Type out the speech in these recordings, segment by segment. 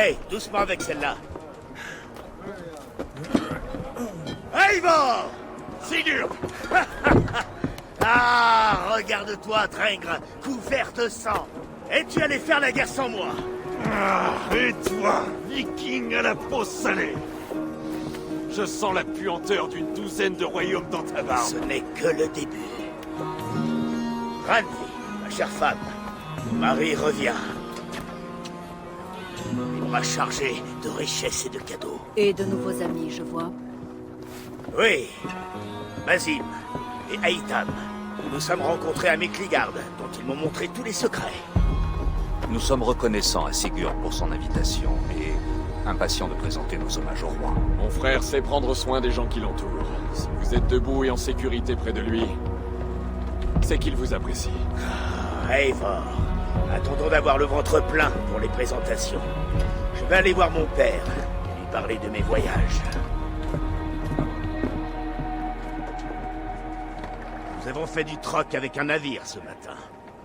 Hey, doucement avec celle-là. Eivor! Sigurd! Ah, regarde-toi, Drengr, couvert de sang. Et tu allais faire la guerre sans moi. Ah, et toi, viking à la peau salée! Je sens la puanteur d'une douzaine de royaumes dans ta barbe. Ce n'est que le début. Rani, ma chère femme, mon mari revient. Il m'aura chargé de richesses et de cadeaux. Et de nouveaux amis, je vois. Oui, Basim et Aïtam. Nous sommes rencontrés à Mikligard, dont ils m'ont montré tous les secrets. Nous sommes reconnaissants à Sigurd pour son invitation et impatients de présenter nos hommages au roi. Mon frère sait prendre soin des gens qui l'entourent. Si vous êtes debout et en sécurité près de lui, c'est qu'il vous apprécie. Eivor, attendons d'avoir le ventre plein pour les présentations. Je vais aller voir mon père et lui parler de mes voyages. Nous avons fait du troc avec un navire ce matin.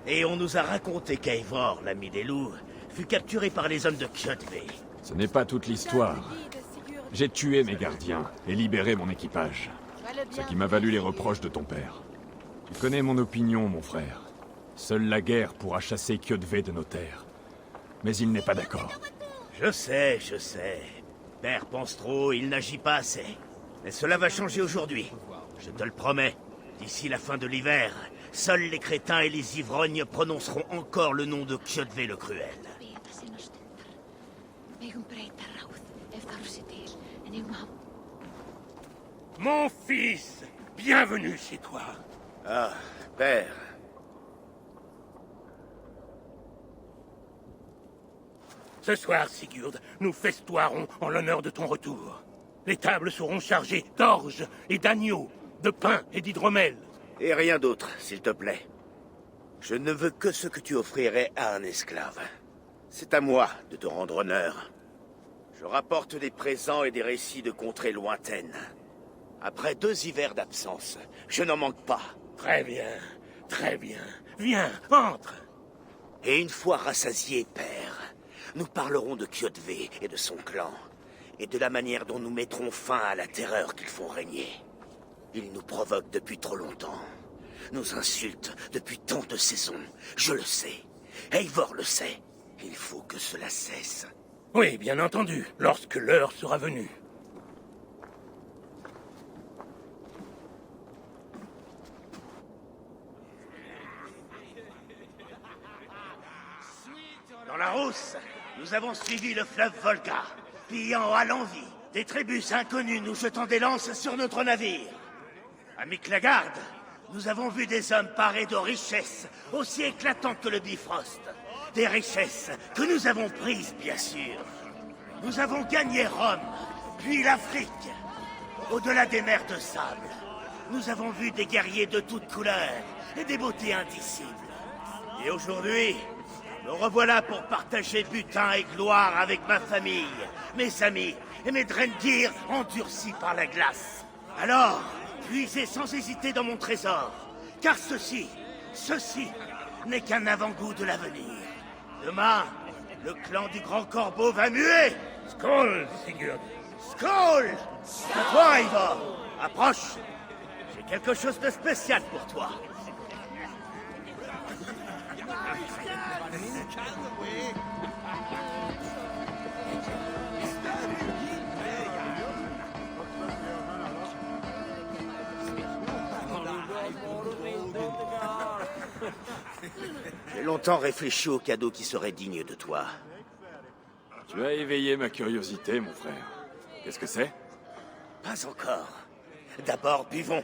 Et on nous a raconté qu'Eivor, l'ami des loups, fut capturé par les hommes de Kjotve. Ce n'est pas toute l'histoire. J'ai tué mes gardiens et libéré mon équipage. Ce qui m'a valu les reproches de ton père. Tu connais mon opinion, mon frère. Seule la guerre pourra chasser Kjotve de nos terres. Mais il n'est pas d'accord. Je sais, je sais. Père pense trop, il n'agit pas assez. Mais cela va changer aujourd'hui. Je te le promets. D'ici la fin de l'hiver, seuls les crétins et les ivrognes prononceront encore le nom de Kjotve le Cruel. Mon fils, bienvenue chez toi. Ah, père. Ce soir, Sigurd, nous festoirons en l'honneur de ton retour. Les tables seront chargées d'orge et d'agneaux, de pain et d'hydromel. Et rien d'autre, s'il te plaît. Je ne veux que ce que tu offrirais à un esclave. C'est à moi de te rendre honneur. Je rapporte des présents et des récits de contrées lointaines. Après 2 hivers d'absence, je n'en manque pas. Très bien, très bien. Viens, entre. Et une fois rassasié, père, nous parlerons de Kjotve et de son clan, et de la manière dont nous mettrons fin à la terreur qu'ils font régner. Ils nous provoquent depuis trop longtemps. Nous insultent depuis tant de saisons. Je le sais. Eivor le sait. Il faut que cela cesse. Oui, bien entendu, lorsque l'heure sera venue. Dans la Rousse, nous avons suivi le fleuve Volga, pillant à l'envi. Des tribus inconnues nous jetant des lances sur notre navire. À Miklagard, nous avons vu des hommes parés de richesses aussi éclatantes que le Bifrost. Des richesses que nous avons prises, bien sûr. Nous avons gagné Rome, puis l'Afrique. Au-delà des mers de sable, nous avons vu des guerriers de toutes couleurs et des beautés indicibles. Et aujourd'hui, me revoilà pour partager butin et gloire avec ma famille, mes amis et mes Drengir endurcis par la glace. Alors, puisez sans hésiter dans mon trésor, car ceci n'est qu'un avant-goût de l'avenir. Demain, le clan du Grand Corbeau va muer. Skål, Sigurd. Skål! À toi, Eivor. Approche. J'ai quelque chose de spécial pour toi. J'ai longtemps réfléchi au cadeau qui serait digne de toi. Tu as éveillé ma curiosité, mon frère. Qu'est-ce que c'est? Pas encore. D'abord, buvons.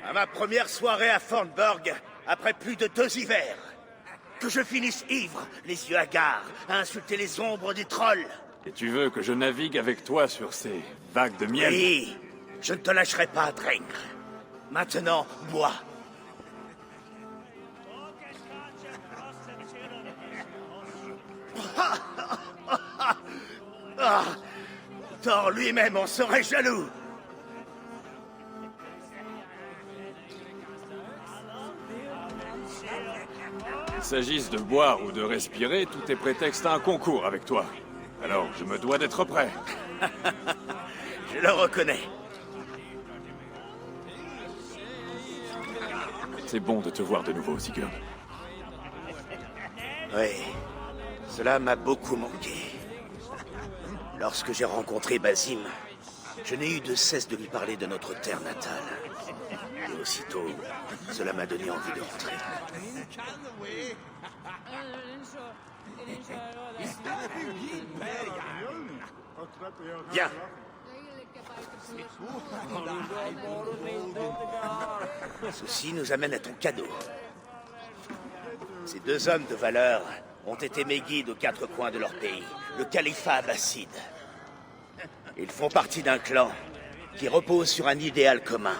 À ma première soirée à Thornburg, après plus de 2 hivers. Que je finisse ivre, les yeux hagards, à insulter les ombres des trolls. Et tu veux que je navigue avec toi sur ces vagues de miel? Oui, je ne te lâcherai pas, Drengr. Maintenant, bois. Ah, Thor lui-même en serait jaloux. s'agisse de boire ou de respirer, tout est prétexte à un concours avec toi. Alors, je me dois d'être prêt. Je le reconnais. C'est bon de te voir de nouveau, Sigurd. Oui, cela m'a beaucoup manqué. Lorsque j'ai rencontré Basim, je n'ai eu de cesse de lui parler de notre terre natale. Et aussitôt, cela m'a donné envie de rentrer. Viens. Ceci nous amène à ton cadeau. Ces deux hommes de valeur ont été mes guides aux quatre coins de leur pays, le califat abbasside. Ils font partie d'un clan qui repose sur un idéal commun.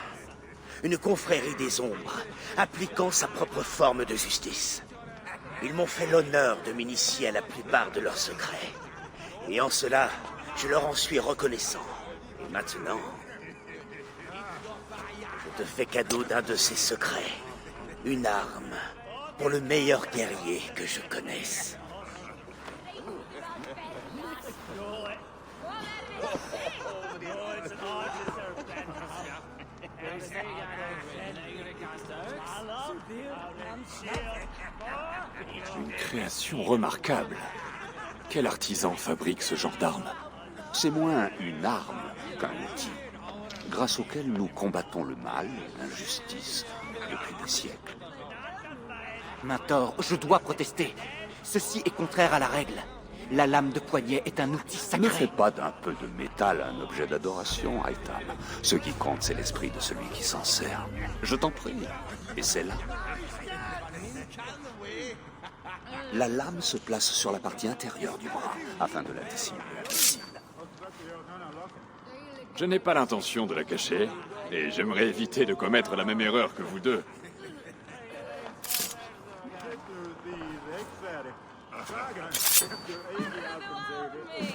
Une confrérie des ombres, appliquant sa propre forme de justice. Ils m'ont fait l'honneur de m'initier à la plupart de leurs secrets. Et en cela, je leur en suis reconnaissant. Et maintenant, je te fais cadeau d'un de ces secrets. Une arme pour le meilleur guerrier que je connaisse. Une création remarquable. Quel artisan fabrique ce genre d'arme? C'est moins une arme qu'un outil, grâce auquel nous combattons le mal, l'injustice, depuis des siècles. Mentor, je dois protester. Ceci est contraire à la règle. La lame de poignet est un outil Ne sacré. fais pas d'un peu de métal un objet d'adoration, Aitam. Ce qui compte, c'est l'esprit de celui qui s'en sert. Je t'en prie. Et c'est là. La lame se place sur la partie intérieure du bras, afin de la dissimuler. Je n'ai pas l'intention de la cacher, et j'aimerais éviter de commettre la même erreur que vous deux.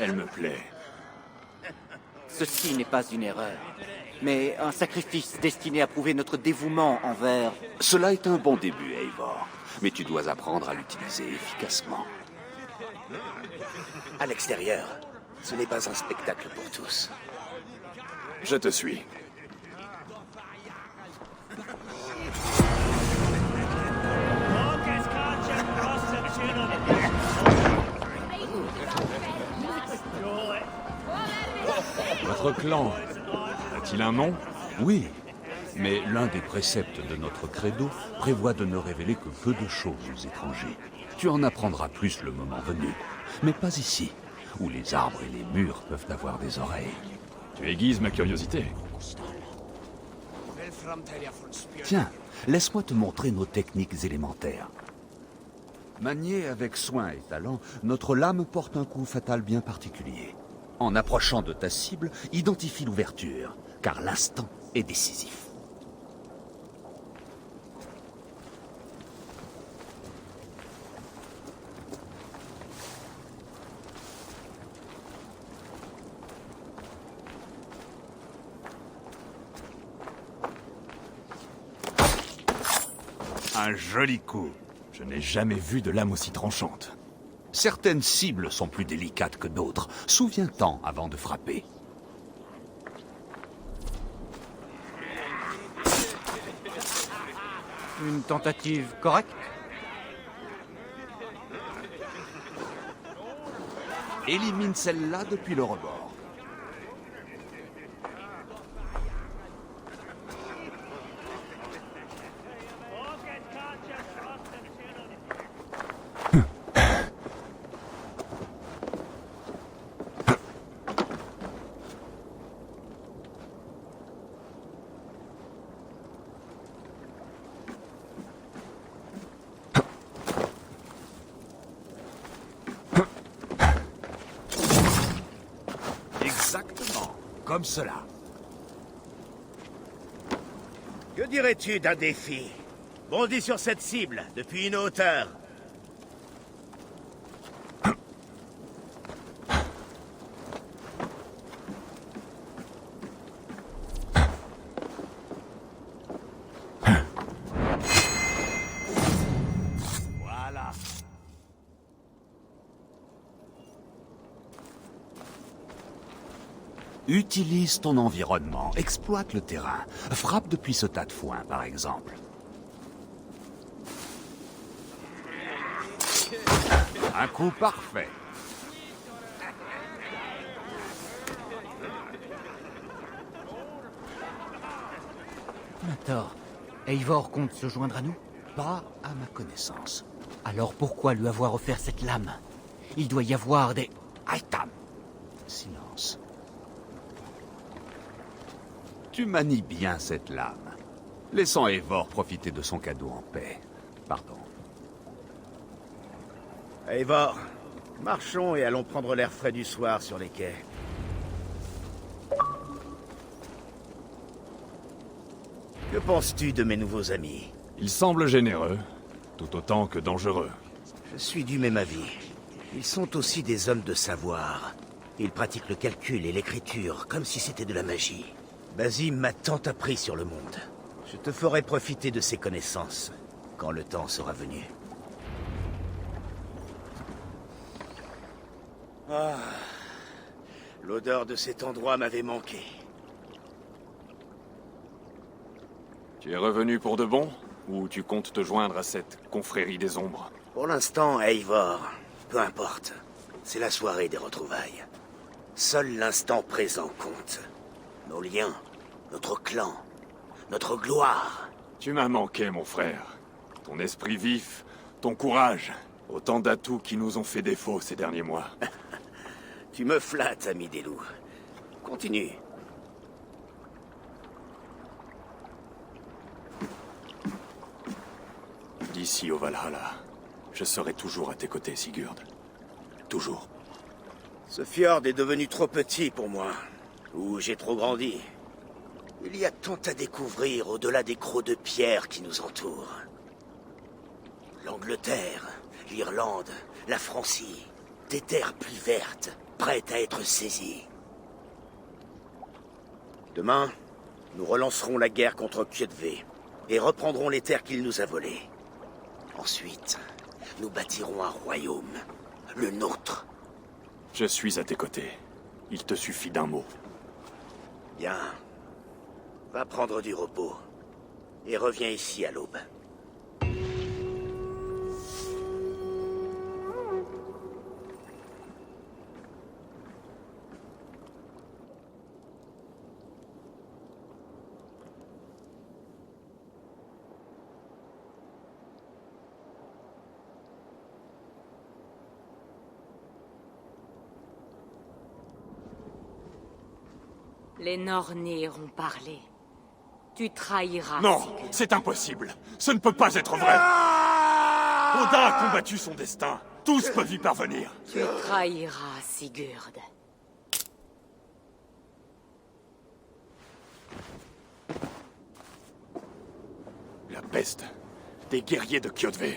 Elle me plaît. Ceci n'est pas une erreur, mais un sacrifice destiné à prouver notre dévouement envers... Cela est un bon début, Eivor. Mais tu dois apprendre à l'utiliser efficacement. À l'extérieur, ce n'est pas un spectacle pour tous. Je te suis. Votre clan a-t-il un nom? Oui, mais l'un des préceptes de notre credo prévoit de ne révéler que peu de choses aux étrangers. Tu en apprendras plus le moment venu, mais pas ici, où les arbres et les murs peuvent avoir des oreilles. Tu aiguises ma curiosité. Tiens, laisse-moi te montrer nos techniques élémentaires. Maniée avec soin et talent, notre lame porte un coup fatal bien particulier. En approchant de ta cible, identifie l'ouverture, car l'instant est décisif. Un joli coup. Je n'ai jamais vu de lame aussi tranchante. Certaines cibles sont plus délicates que d'autres. Souviens-t'en avant de frapper. Une tentative correcte? Élimine celle-là depuis le rebord. Exactement, comme cela. Que dirais-tu d'un défi? Bondis sur cette cible, depuis une hauteur. Voilà. Utilise ton environnement, exploite le terrain. Frappe depuis ce tas de foin, par exemple. Un coup parfait. Mator, Eivor compte se joindre à nous? Pas à ma connaissance. Alors pourquoi lui avoir offert cette lame? Il doit y avoir des... Aitam! Silence. Tu manies bien cette lame. Laissons Eivor profiter de son cadeau en paix. Pardon. Eivor, marchons et allons prendre l'air frais du soir sur les quais. Que penses-tu de mes nouveaux amis? Ils semblent généreux, tout autant que dangereux. Je suis du même avis. Ils sont aussi des hommes de savoir. Ils pratiquent le calcul et l'écriture comme si c'était de la magie. Basim m'a tant appris sur le monde. Je te ferai profiter de ses connaissances quand le temps sera venu. Ah, l'odeur de cet endroit m'avait manqué. Tu es revenu pour de bon? Ou tu comptes te joindre à cette confrérie des ombres? Pour l'instant, Eivor, peu importe. C'est la soirée des retrouvailles. Seul l'instant présent compte. Nos liens, notre clan, notre gloire. Tu m'as manqué, mon frère. Ton esprit vif, ton courage. Autant d'atouts qui nous ont fait défaut ces derniers mois. Tu me flattes, ami des loups. Continue. D'ici au Valhalla, je serai toujours à tes côtés, Sigurd. Toujours. Ce fjord est devenu trop petit pour moi. Ou j'ai trop grandi. Il y a tant à découvrir au-delà des crocs de pierre qui nous entourent. L'Angleterre, l'Irlande, la Francie. Des terres plus vertes, prêtes à être saisies. Demain, nous relancerons la guerre contre Kjötve et reprendrons les terres qu'il nous a volées. Ensuite, nous bâtirons un royaume, le nôtre. Je suis à tes côtés. Il te suffit d'un mot. Bien. Va prendre du repos. Et reviens ici à l'aube. Les Nornir ont parlé. Tu trahiras. Non, Sigurd. c'est impossible. Ce ne peut pas être vrai. Odin a combattu son destin. Tous peuvent y parvenir. Tu trahiras, Sigurd. La peste. Des guerriers de Kjötve.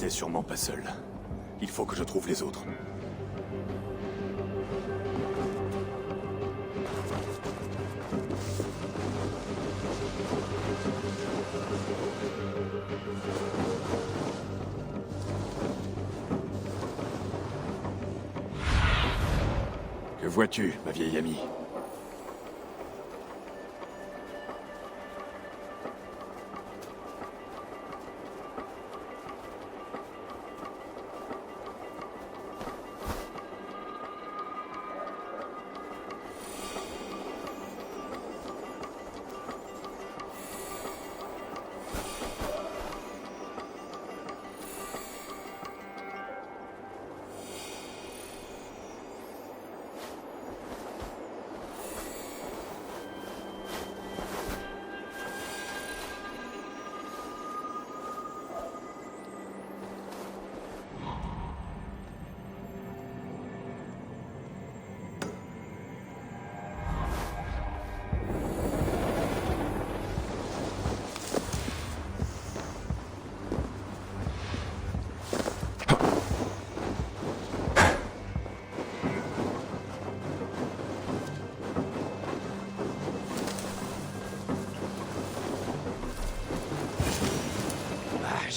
Sûrement pas seul. Il faut que je trouve les autres. Que vois-tu, ma vieille amie?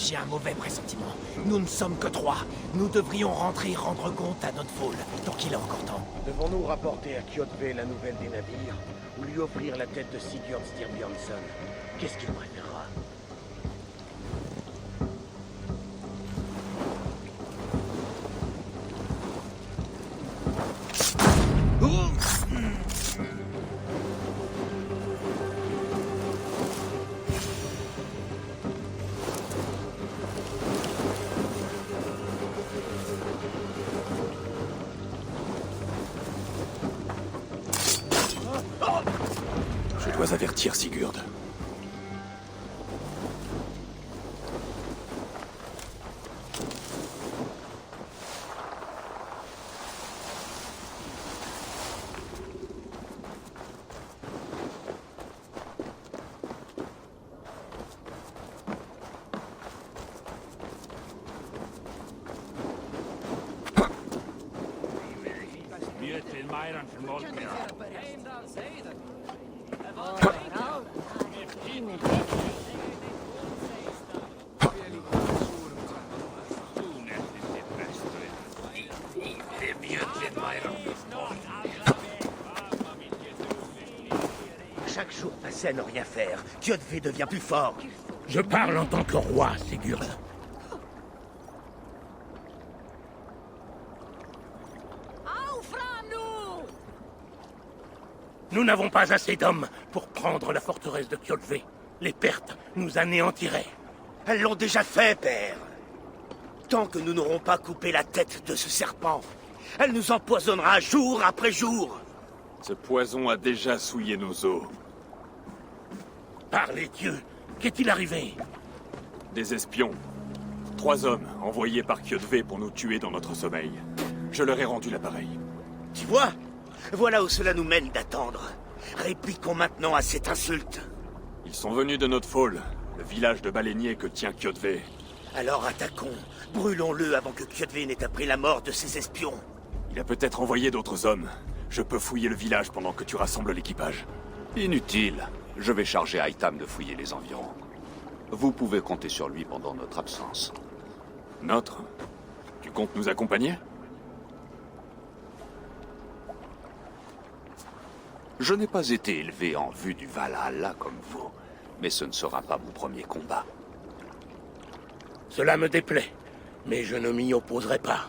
J'ai un mauvais pressentiment. Nous ne sommes que 3. Nous devrions rentrer rendre compte à notre foule, tant qu'il est encore temps. Devons-nous rapporter à Kjotve la nouvelle des navires ou lui offrir la tête de Sigurd Styrbjörnsson? Qu'est-ce qu'il préférera? Je dois avertir Sigurd. Chaque jour passé à ne rien faire, Kjotve devient plus fort. Je parle en tant que roi, Sigurd. Nous n'avons pas assez d'hommes pour prendre la forteresse de Kjotve. Les pertes nous anéantiraient. Elles l'ont déjà fait, père. Tant que nous n'aurons pas coupé la tête de ce serpent, elle nous empoisonnera jour après jour. Ce poison a déjà souillé nos os. Par les dieux, qu'est-il arrivé? Des espions. 3 hommes envoyés par Kjotve pour nous tuer dans notre sommeil. Je leur ai rendu l'appareil. Tu vois? Voilà où cela nous mène d'attendre. Répliquons maintenant à cette insulte. Ils sont venus de notre Fall, le village de baleiniers que tient Kjotve. Alors attaquons. Brûlons-le avant que Kjotve n'ait appris la mort de ses espions. Il a peut-être envoyé d'autres hommes. Je peux fouiller le village pendant que tu rassembles l'équipage. Inutile. Je vais charger Aitam de fouiller les environs. Vous pouvez compter sur lui pendant notre absence. Notre? Tu comptes nous accompagner? Je n'ai pas été élevé en vue du Valhalla comme vous, mais ce ne sera pas mon premier combat. Cela me déplaît, mais je ne m'y opposerai pas.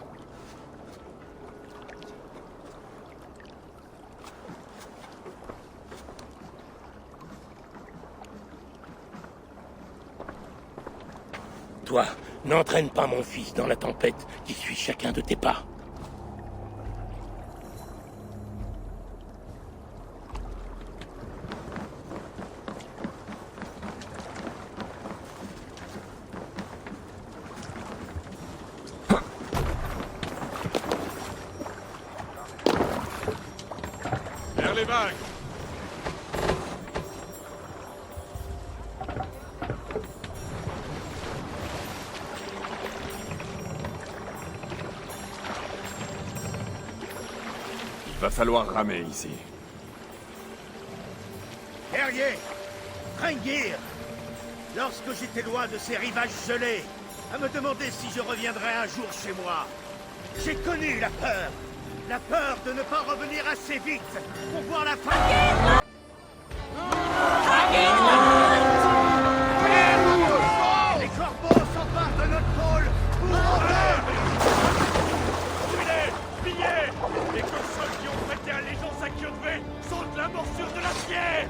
Toi, n'entraîne pas mon fils dans la tempête qui suit chacun de tes pas. Vers les vagues! Il va falloir ramer ici. Guerrier, Hrengir, lorsque j'étais loin de ces rivages gelés, à me demander si je reviendrais un jour chez moi, j'ai connu la peur de ne pas revenir assez vite pour voir la fin. Les corbeaux s'emparent de notre pôle pour Tuez-les! Pillez! Les consoles qui ont prêté allégeance à Kjotve sont de la morsure de l'acier!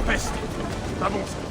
Peste! Pas bon ça!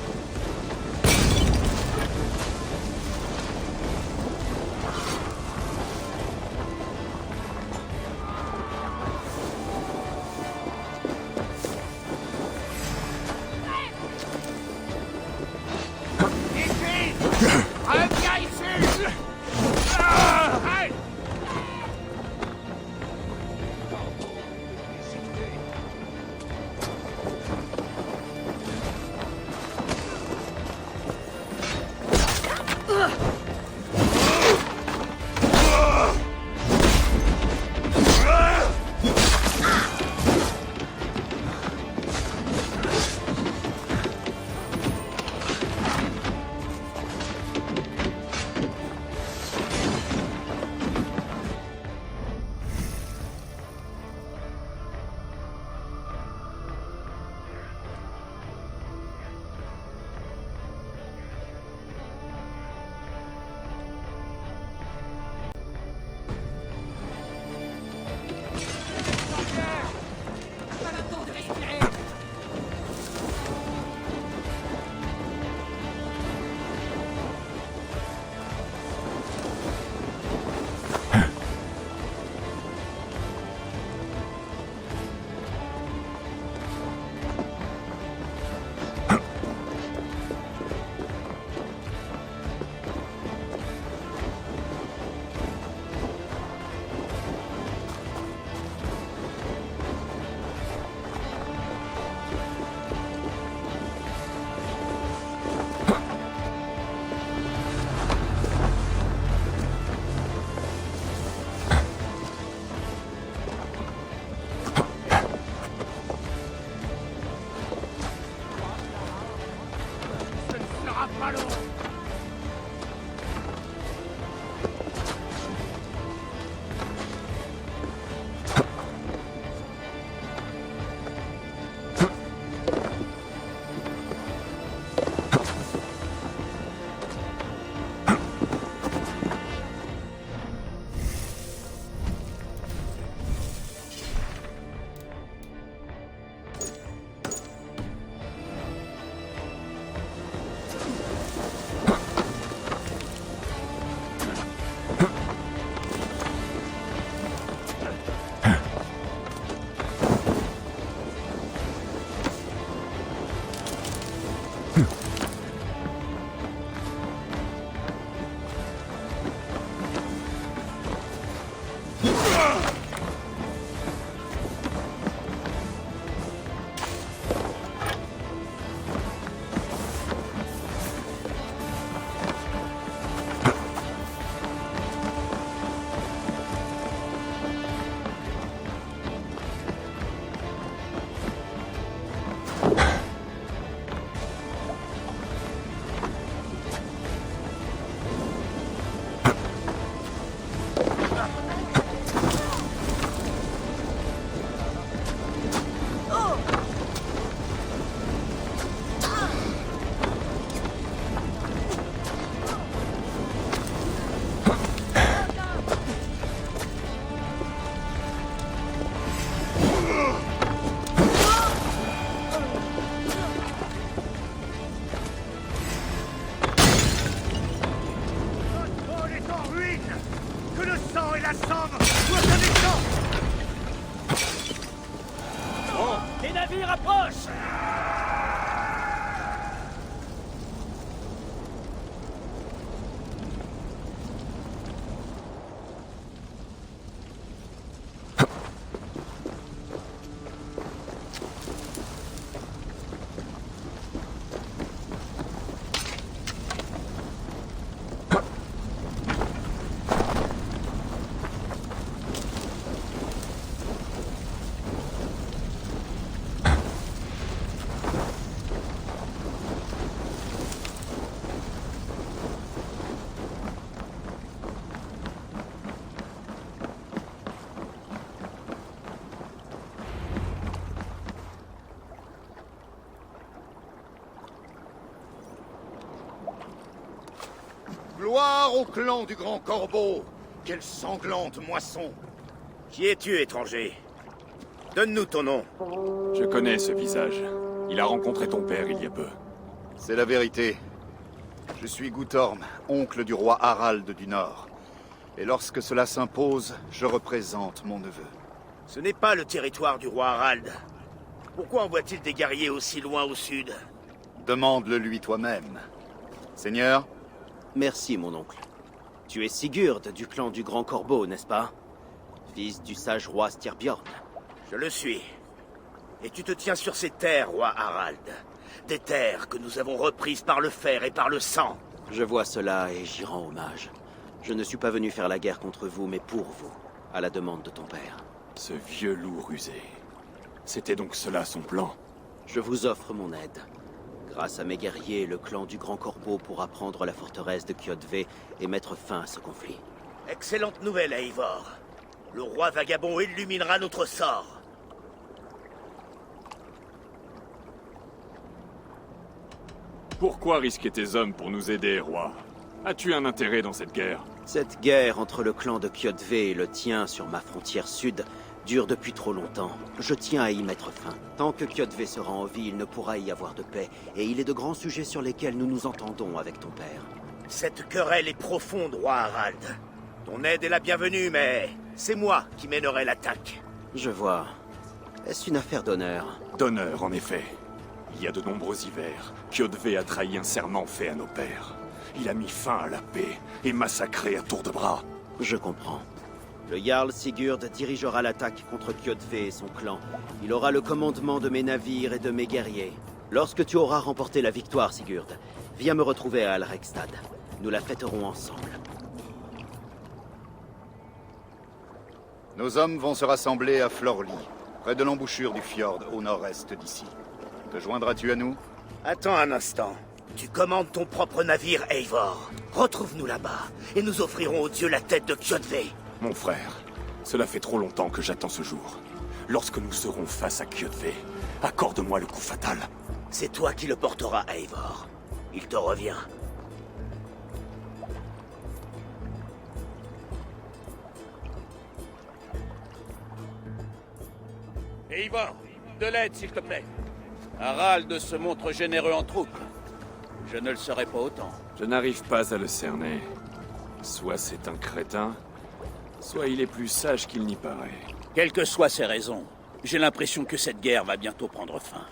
Gloire au clan du Grand Corbeau! Quelle sanglante moisson! Qui es-tu, étranger? Donne-nous ton nom. Je connais ce visage. Il a rencontré ton père il y a peu. C'est la vérité. Je suis Guthorm, oncle du roi Harald du Nord. Et lorsque cela s'impose, je représente mon neveu. Ce n'est pas le territoire du roi Harald. Pourquoi envoie-t-il des guerriers aussi loin au sud? Demande-le lui toi-même. Seigneur? Merci, mon oncle. Tu es Sigurd du clan du Grand Corbeau, n'est-ce pas? Fils du sage roi Styrbjorn. Je le suis. Et tu te tiens sur ces terres, roi Harald. Des terres que nous avons reprises par le fer et par le sang. Je vois cela et j'y rends hommage. Je ne suis pas venu faire la guerre contre vous, mais pour vous, à la demande de ton père. Ce vieux loup rusé. C'était donc cela son plan? Je vous offre mon aide. Grâce à mes guerriers, le clan du Grand Corbeau pourra prendre la forteresse de Kjotve et mettre fin à ce conflit. Excellente nouvelle, Eivor. Le roi vagabond illuminera notre sort. Pourquoi risquer tes hommes pour nous aider, roi? As-tu un intérêt dans cette guerre? Cette guerre entre le clan de Kjotve et le tien sur ma frontière sud dure depuis trop longtemps. Je tiens à y mettre fin. Tant que Kjotve sera en vie, il ne pourra y avoir de paix, et il est de grands sujets sur lesquels nous nous entendons avec ton père. Cette querelle est profonde, roi Harald. Ton aide est la bienvenue, mais c'est moi qui mènerai l'attaque. Je vois. Est-ce une affaire d'honneur? D'honneur, en effet. Il y a de nombreux hivers, Kjotve a trahi un serment fait à nos pères. Il a mis fin à la paix et massacré à tour de bras. Je comprends. Le Jarl Sigurd dirigera l'attaque contre Kjotve et son clan. Il aura le commandement de mes navires et de mes guerriers. Lorsque tu auras remporté la victoire, Sigurd, viens me retrouver à Alrekstad. Nous la fêterons ensemble. Nos hommes vont se rassembler à Florli, près de l'embouchure du fjord au nord-est d'ici. Te joindras-tu à nous? Attends un instant. Tu commandes ton propre navire, Eivor. Retrouve-nous là-bas, et nous offrirons aux dieux la tête de Kjotve. Mon frère, cela fait trop longtemps que j'attends ce jour. Lorsque nous serons face à Kjotve, accorde-moi le coup fatal. C'est toi qui le porteras, Eivor. Il te revient. Eivor, de l'aide, s'il te plaît. Harald se montre généreux en troupes. Je ne le serai pas autant. Je n'arrive pas à le cerner. Soit c'est un crétin, soit il est plus sage qu'il n'y paraît. Quelles que soient ses raisons, j'ai l'impression que cette guerre va bientôt prendre fin.